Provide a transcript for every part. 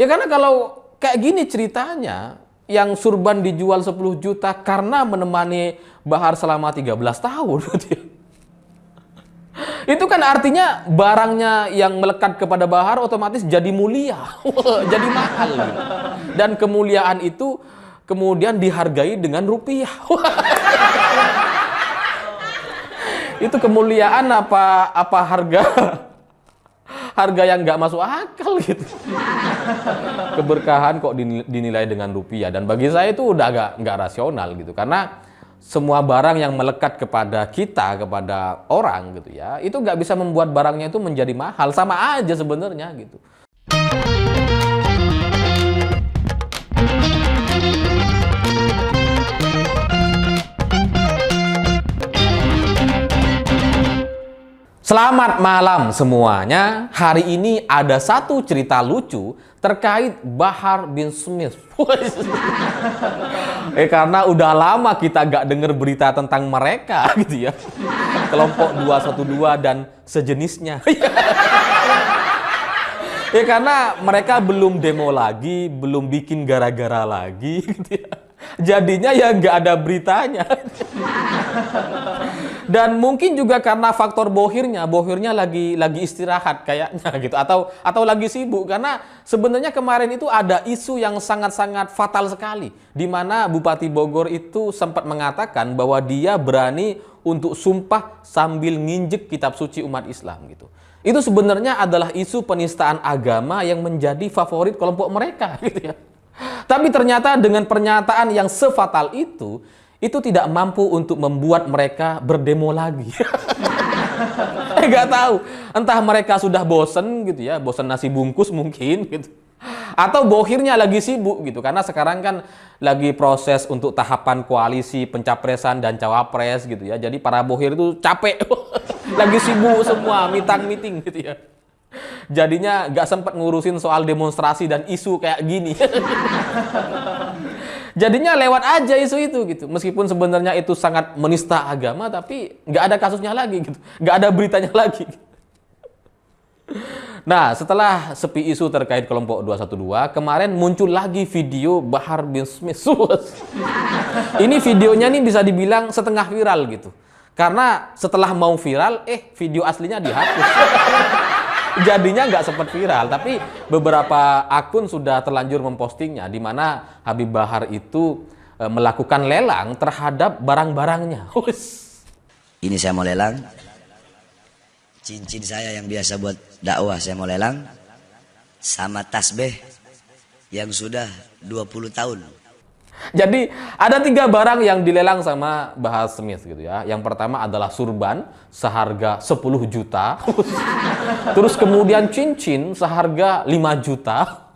Ya karena kalau kayak gini ceritanya, yang surban dijual 10 juta karena menemani Bahar selama 13 tahun. Itu kan artinya barangnya yang melekat kepada Bahar otomatis jadi mulia, jadi mahal. Dan kemuliaan itu kemudian dihargai dengan rupiah. Itu kemuliaan apa harga yang nggak masuk akal gitu. Keberkahan kok dinilai dengan rupiah, dan bagi saya itu udah nggak rasional gitu, karena semua barang yang melekat kepada kita, kepada orang gitu ya, itu nggak bisa membuat barangnya itu menjadi mahal, sama aja sebenarnya gitu. Selamat malam semuanya. Hari ini ada satu cerita lucu terkait Bahar bin Smith. Karena udah lama kita gak dengar berita tentang mereka gitu ya. Kelompok 212 dan sejenisnya. Karena mereka belum demo lagi, belum bikin gara-gara lagi gitu ya. Jadinya ya nggak ada beritanya. Dan mungkin juga karena faktor bohirnya lagi istirahat kayaknya gitu, atau lagi sibuk, karena sebenarnya kemarin itu ada isu yang sangat-sangat fatal sekali, di mana Bupati Bogor itu sempat mengatakan bahwa dia berani untuk sumpah sambil nginjek kitab suci umat Islam gitu. Itu sebenarnya adalah isu penistaan agama yang menjadi favorit kelompok mereka gitu ya. Tapi ternyata dengan pernyataan yang sefatal itu tidak mampu untuk membuat mereka berdemo lagi. Nggak tahu, entah mereka sudah bosen gitu ya, bosen nasi bungkus mungkin gitu. Atau bohirnya lagi sibuk gitu, karena sekarang kan lagi proses untuk tahapan koalisi pencapresan dan cawapres gitu ya. Jadi para bohir itu capek, lagi sibuk semua, meeting gitu ya. Jadinya nggak sempat ngurusin soal demonstrasi dan isu kayak gini. Jadinya lewat aja isu itu gitu. Meskipun sebenarnya itu sangat menista agama, tapi nggak ada kasusnya lagi gitu, nggak ada beritanya lagi. Nah, setelah sepi isu terkait kelompok 212, kemarin muncul lagi video Bahar bin Smith. Ini videonya nih bisa dibilang setengah viral gitu. Karena setelah mau viral, video aslinya dihapus. Jadinya nggak sempat viral, tapi beberapa akun sudah terlanjur mempostingnya, di mana Habib Bahar itu melakukan lelang terhadap barang-barangnya. Ini saya mau lelang, cincin saya yang biasa buat dakwah saya mau lelang, sama tasbih yang sudah 20 tahun. Jadi ada 3 barang yang dilelang sama Bahar Smith gitu ya. Yang pertama adalah surban seharga 10 juta. Terus kemudian cincin seharga 5 juta.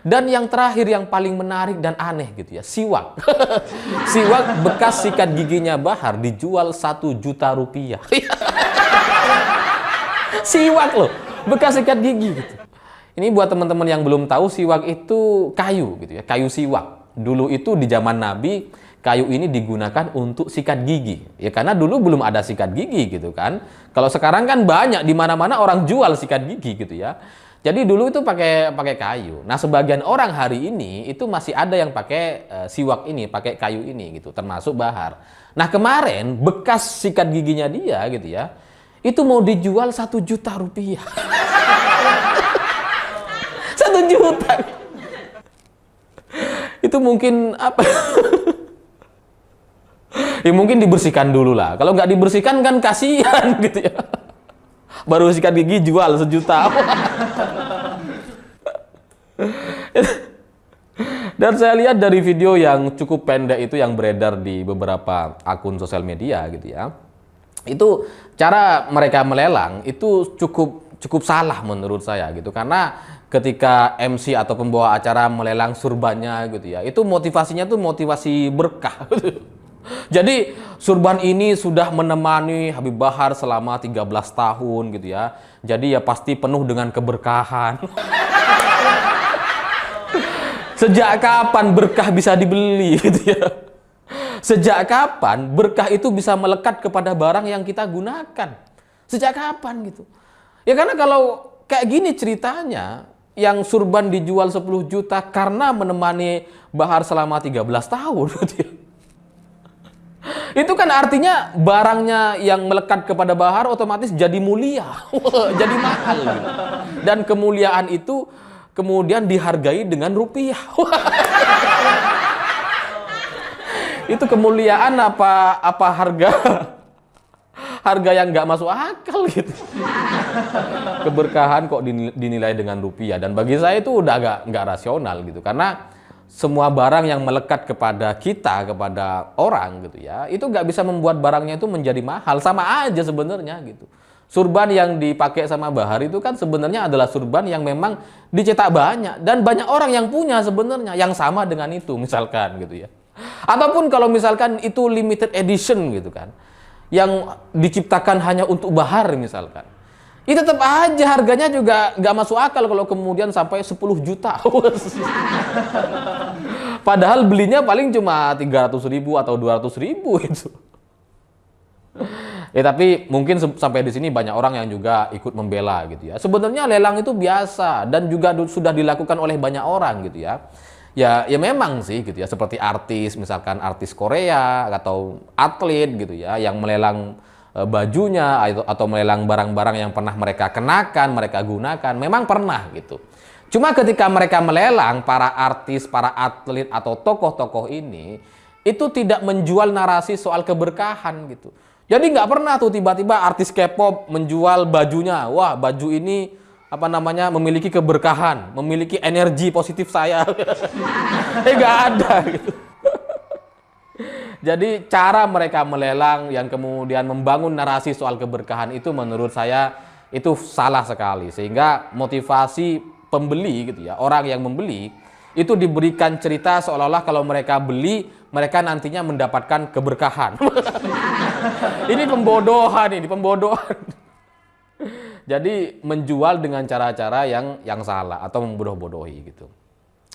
Dan yang terakhir yang paling menarik dan aneh gitu ya, siwak. Siwak bekas sikat giginya Bahar dijual 1 juta rupiah. Siwak loh, bekas sikat gigi gitu. Ini buat teman-teman yang belum tahu, siwak itu kayu gitu ya, kayu siwak. Dulu itu di zaman Nabi, kayu ini digunakan untuk sikat gigi. Ya karena dulu belum ada sikat gigi gitu kan. Kalau sekarang kan banyak, di mana-mana orang jual sikat gigi gitu ya. Jadi dulu itu pakai kayu. Nah, sebagian orang hari ini itu masih ada yang pakai siwak ini, pakai kayu ini gitu, termasuk Bahar. Nah, kemarin bekas sikat giginya dia gitu ya, itu mau dijual 1 juta rupiah. 1 juta. Itu mungkin apa? Ya mungkin dibersihkan dulu lah. Kalau nggak dibersihkan kan kasihan gitu ya. Baru sikat gigi jual 1 juta. Dan saya lihat dari video yang cukup pendek itu yang beredar di beberapa akun sosial media gitu ya. Itu cara mereka melelang itu cukup salah menurut saya gitu, karena ketika MC atau pembawa acara melelang surbannya gitu ya, itu motivasinya tuh motivasi berkah. Jadi surban ini sudah menemani Habib Bahar selama 13 tahun gitu ya. Jadi ya pasti penuh dengan keberkahan. Sejak kapan berkah bisa dibeli gitu ya? Sejak kapan berkah itu bisa melekat kepada barang yang kita gunakan? Sejak kapan gitu? Ya karena kalau kayak gini ceritanya, yang surban dijual 10 juta karena menemani Bahar selama 13 tahun. Itu kan artinya barangnya yang melekat kepada Bahar otomatis jadi mulia, jadi mahal. Gitu. Dan kemuliaan itu kemudian dihargai dengan rupiah. Itu kemuliaan apa harga yang nggak masuk akal gitu. Keberkahan kok dinilai dengan rupiah, dan bagi saya itu udah nggak rasional gitu, karena semua barang yang melekat kepada kita, kepada orang gitu ya, itu nggak bisa membuat barangnya itu menjadi mahal, sama aja sebenarnya gitu. Surban yang dipakai sama Bahar itu kan sebenarnya adalah surban yang memang dicetak banyak, dan banyak orang yang punya sebenarnya yang sama dengan itu misalkan gitu ya. Ataupun kalau misalkan itu limited edition gitu kan, yang diciptakan hanya untuk Bahar misalkan, itu tetap aja harganya juga nggak masuk akal kalau kemudian sampai 10 juta. Padahal belinya paling cuma 300.000 atau 200.000 itu. Ya tapi mungkin sampai di sini banyak orang yang juga ikut membela gitu ya. Sebenarnya lelang itu biasa dan juga sudah dilakukan oleh banyak orang gitu ya. Ya memang sih gitu ya, seperti artis, misalkan artis Korea atau atlet gitu ya, yang melelang bajunya atau melelang barang-barang yang pernah mereka kenakan, mereka gunakan, memang pernah gitu. Cuma ketika mereka melelang para artis, para atlet atau tokoh-tokoh ini, itu tidak menjual narasi soal keberkahan gitu. Jadi nggak pernah tuh tiba-tiba artis K-pop menjual bajunya, wah baju ini memiliki keberkahan, memiliki energi positif saya. Nggak ada gitu. Jadi cara mereka melelang yang kemudian membangun narasi soal keberkahan itu menurut saya itu salah sekali. Sehingga motivasi pembeli gitu ya, orang yang membeli itu diberikan cerita seolah-olah kalau mereka beli, mereka nantinya mendapatkan keberkahan. Ini pembodohan, ini pembodohan. Jadi menjual dengan cara-cara yang salah atau membodoh-bodohi gitu.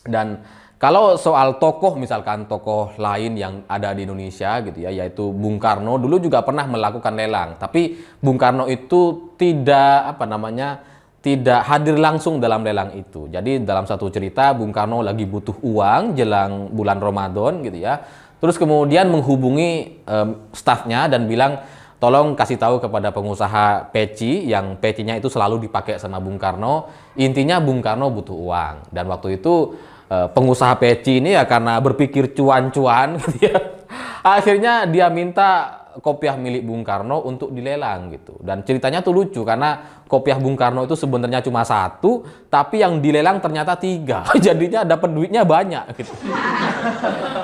Dan kalau soal tokoh, misalkan tokoh lain yang ada di Indonesia gitu ya, yaitu Bung Karno dulu juga pernah melakukan lelang, tapi Bung Karno itu tidak tidak hadir langsung dalam lelang itu. Jadi dalam satu cerita Bung Karno lagi butuh uang jelang bulan Ramadan gitu ya. Terus kemudian menghubungi stafnya dan bilang, tolong kasih tahu kepada pengusaha peci, yang pecinya itu selalu dipakai sama Bung Karno. Intinya Bung Karno butuh uang. Dan waktu itu pengusaha peci ini ya karena berpikir cuan-cuan gitu ya, akhirnya dia minta kopiah milik Bung Karno untuk dilelang gitu. Dan ceritanya tuh lucu karena kopiah Bung Karno itu sebenarnya cuma 1, tapi yang dilelang ternyata 3. Jadinya dapat duitnya banyak gitu.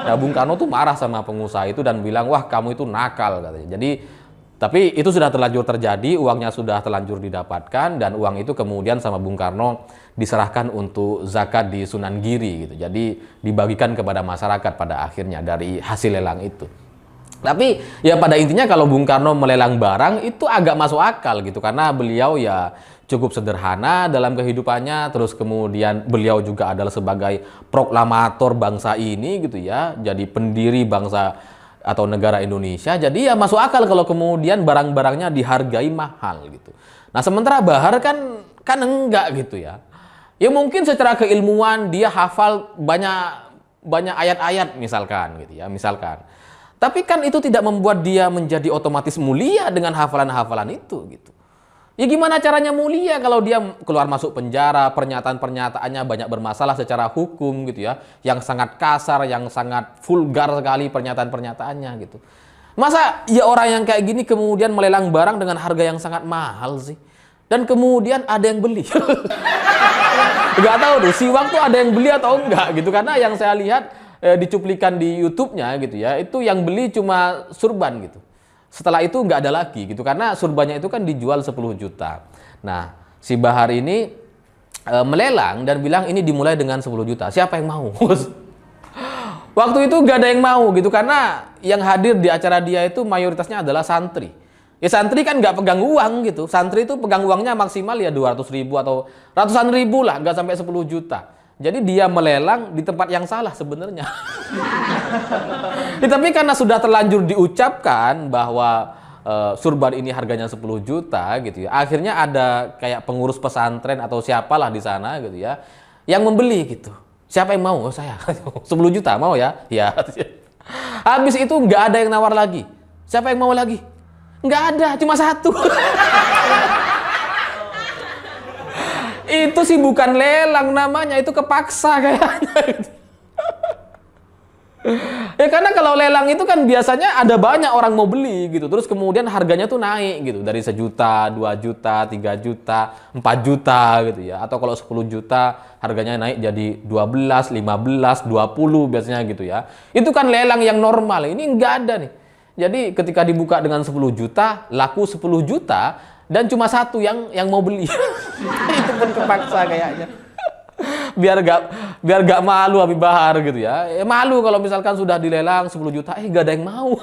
Nah, Bung Karno tuh marah sama pengusaha itu dan bilang, wah kamu itu nakal katanya. Jadi tapi itu sudah terlanjur terjadi, uangnya sudah terlanjur didapatkan, dan uang itu kemudian sama Bung Karno diserahkan untuk zakat di Sunan Giri gitu. Jadi dibagikan kepada masyarakat pada akhirnya dari hasil lelang itu. Tapi ya pada intinya kalau Bung Karno melelang barang itu agak masuk akal gitu, karena beliau ya cukup sederhana dalam kehidupannya, terus kemudian beliau juga adalah sebagai proklamator bangsa ini gitu ya, jadi pendiri bangsa atau negara Indonesia. Jadi ya masuk akal kalau kemudian barang-barangnya dihargai mahal gitu. Nah, sementara Bahar kan enggak gitu ya. Ya mungkin secara keilmuan dia hafal banyak ayat-ayat misalkan gitu ya, misalkan. Tapi kan itu tidak membuat dia menjadi otomatis mulia dengan hafalan-hafalan itu gitu. Ya gimana caranya mulia kalau dia keluar masuk penjara, pernyataan-pernyataannya banyak bermasalah secara hukum gitu ya, yang sangat kasar, yang sangat vulgar sekali pernyataan-pernyataannya gitu. Masa ya orang yang kayak gini kemudian melelang barang dengan harga yang sangat mahal sih? Dan kemudian ada yang beli. Nggak tahu tuh, siwak tuh ada yang beli atau enggak gitu, karena yang saya lihat di cuplikan di YouTube-nya gitu ya, itu yang beli cuma surban gitu. Setelah itu nggak ada lagi gitu, karena surbannya itu kan dijual 10 juta. Nah, si Bahar ini melelang dan bilang ini dimulai dengan 10 juta. Siapa yang mau? Waktu itu nggak ada yang mau gitu, karena yang hadir di acara dia itu mayoritasnya adalah santri. Ya santri kan nggak pegang uang gitu. Santri itu pegang uangnya maksimal ya 200.000 atau ratusan ribu lah, nggak sampai 10 juta. Jadi dia melelang di tempat yang salah sebenarnya. Tapi karena sudah terlanjur diucapkan bahwa surban ini harganya 10 juta gitu ya. Akhirnya ada kayak pengurus pesantren atau siapalah di sana gitu ya yang membeli gitu. Siapa yang mau? Oh, saya. 10 juta mau ya? Ya. Habis itu nggak ada yang nawar lagi. Siapa yang mau lagi? Nggak ada, cuma satu. Itu sih bukan lelang namanya, itu kepaksa kayaknya. Ya karena kalau lelang itu kan biasanya ada banyak orang mau beli gitu. Terus kemudian harganya tuh naik gitu. Dari 1 juta, 2 juta, 3 juta, 4 juta gitu ya. Atau kalau 10 juta harganya naik jadi 12, 15, 20 biasanya gitu ya. Itu kan lelang yang normal. Ini enggak ada nih. Jadi ketika dibuka dengan 10 juta, laku 10 juta dan cuma satu yang mau beli. Itu pun kepaksa kayaknya. biar gak malu Habib Bahar gitu ya. Malu kalau misalkan sudah dilelang 10 juta, gak ada yang mau.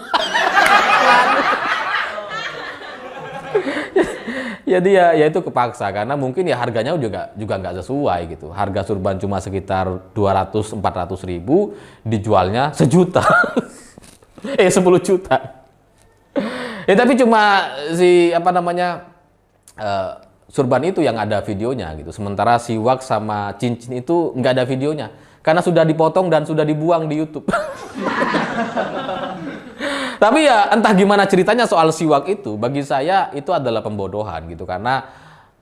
Malu. Jadi ya itu kepaksa karena mungkin ya harganya juga nggak sesuai gitu. Harga surban cuma sekitar 200-400 ribu, dijualnya 1 juta. 10 juta. Ya tapi cuma surban itu yang ada videonya gitu. Sementara siwak sama cincin itu nggak ada videonya. Karena sudah dipotong dan sudah dibuang di YouTube. Tapi ya entah gimana ceritanya soal siwak itu, bagi saya itu adalah pembodohan gitu. Karena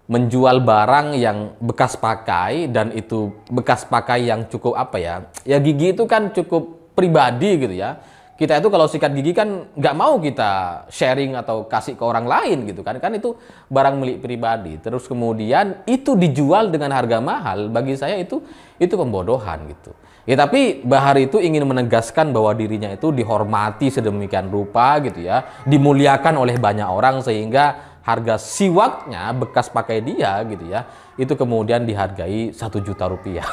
menjual barang yang bekas pakai dan itu bekas pakai yang cukup ya gigi itu kan cukup pribadi gitu ya. Kita itu kalau sikat gigi kan nggak mau kita sharing atau kasih ke orang lain gitu kan itu barang milik pribadi. Terus kemudian itu dijual dengan harga mahal, bagi saya itu pembodohan gitu. Ya tapi Bahar itu ingin menegaskan bahwa dirinya itu dihormati sedemikian rupa gitu ya, dimuliakan oleh banyak orang sehingga harga siwaknya bekas pakai dia gitu ya, itu kemudian dihargai 1 juta rupiah.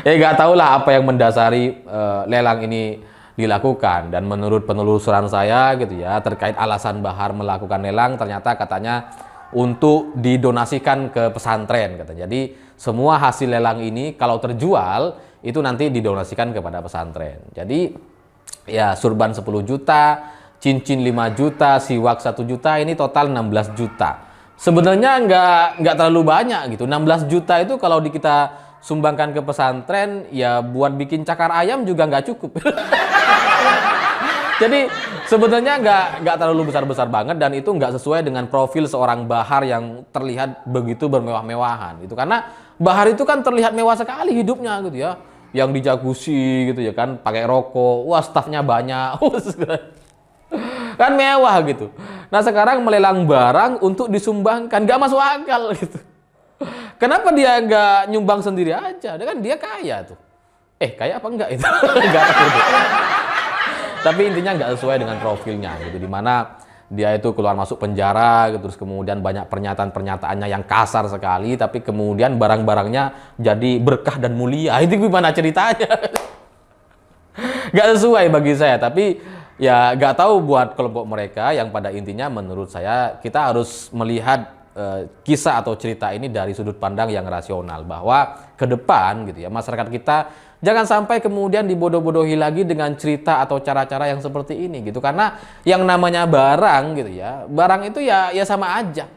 Ya nggak tahu lah apa yang mendasari lelang ini dilakukan, dan menurut penelusuran saya gitu ya terkait alasan Bahar melakukan lelang, ternyata katanya untuk didonasikan ke pesantren katanya. Jadi semua hasil lelang ini kalau terjual itu nanti didonasikan kepada pesantren. Jadi ya surban 10 juta, cincin 5 juta, siwak 1 juta, ini total 16 juta. Sebenarnya nggak terlalu banyak gitu. 16 juta itu kalau kita sumbangkan ke pesantren, ya buat bikin cakar ayam juga nggak cukup. Jadi sebenarnya nggak terlalu besar-besar banget, dan itu nggak sesuai dengan profil seorang Bahar yang terlihat begitu bermewah-mewahan. Itu karena Bahar itu kan terlihat mewah sekali hidupnya gitu ya, yang di jacuzzi gitu ya kan, pakai rokok, wah stafnya banyak, kan mewah gitu. Nah sekarang melelang barang untuk disumbangkan, nggak masuk akal gitu. Kenapa dia nggak nyumbang sendiri aja? Dia kaya tuh. Kaya apa enggak itu? Nggak tahu. Tapi intinya nggak sesuai dengan profilnya gitu. Dimana dia itu keluar masuk penjara gitu, terus kemudian banyak pernyataan-pernyataannya yang kasar sekali, tapi kemudian barang-barangnya jadi berkah dan mulia. Itu gimana ceritanya? Nggak sesuai bagi saya. Tapi ya nggak tahu buat kelompok mereka yang pada intinya menurut saya kita harus melihat kisah atau cerita ini dari sudut pandang yang rasional, bahwa ke depan gitu ya masyarakat kita jangan sampai kemudian dibodoh-bodohi lagi dengan cerita atau cara-cara yang seperti ini gitu. Karena yang namanya barang gitu ya, barang itu ya sama aja.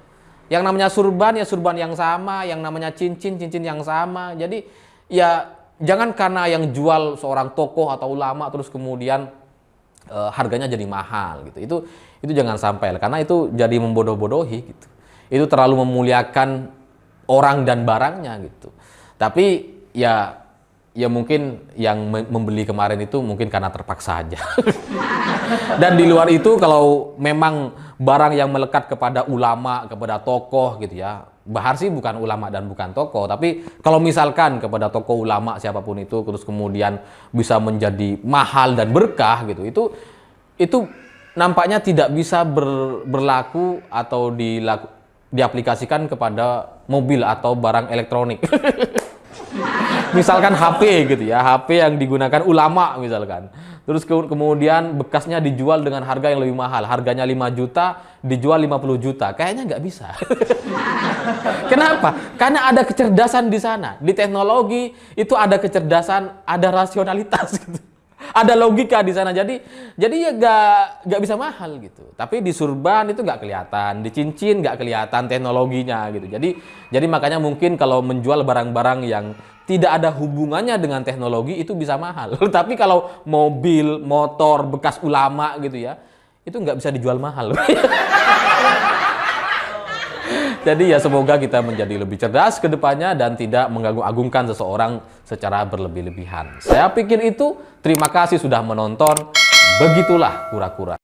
Yang namanya surban ya surban yang sama, yang namanya cincin yang sama. Jadi ya jangan karena yang jual seorang tokoh atau ulama terus kemudian harganya jadi mahal gitu. Itu jangan sampai, karena itu jadi membodoh-bodohi gitu. Itu terlalu memuliakan orang dan barangnya gitu. Tapi ya mungkin yang membeli kemarin itu mungkin karena terpaksa aja. Dan di luar itu kalau memang barang yang melekat kepada ulama, kepada tokoh gitu ya. Bahar sih bukan ulama dan bukan tokoh, tapi kalau misalkan kepada tokoh ulama siapapun itu terus kemudian bisa menjadi mahal dan berkah gitu. Itu nampaknya tidak bisa berlaku atau diaplikasikan kepada mobil atau barang elektronik. Misalkan HP gitu ya, HP yang digunakan ulama misalkan. Terus kemudian bekasnya dijual dengan harga yang lebih mahal. Harganya 5 juta, dijual 50 juta. Kayaknya nggak bisa. Kenapa? Karena ada kecerdasan di sana. Di teknologi itu ada kecerdasan, ada rasionalitas gitu. Ada logika di sana. Jadi ya nggak bisa mahal gitu. Tapi di surban itu nggak kelihatan, di cincin nggak kelihatan teknologinya gitu. Jadi makanya mungkin kalau menjual barang-barang yang tidak ada hubungannya dengan teknologi itu bisa mahal. Tapi kalau mobil, motor bekas ulama gitu ya, itu nggak bisa dijual mahal. Jadi ya semoga kita menjadi lebih cerdas ke depannya dan tidak mengagung-agungkan seseorang secara berlebih-lebihan. Saya pikir itu. Terima kasih sudah menonton. Begitulah kura-kura.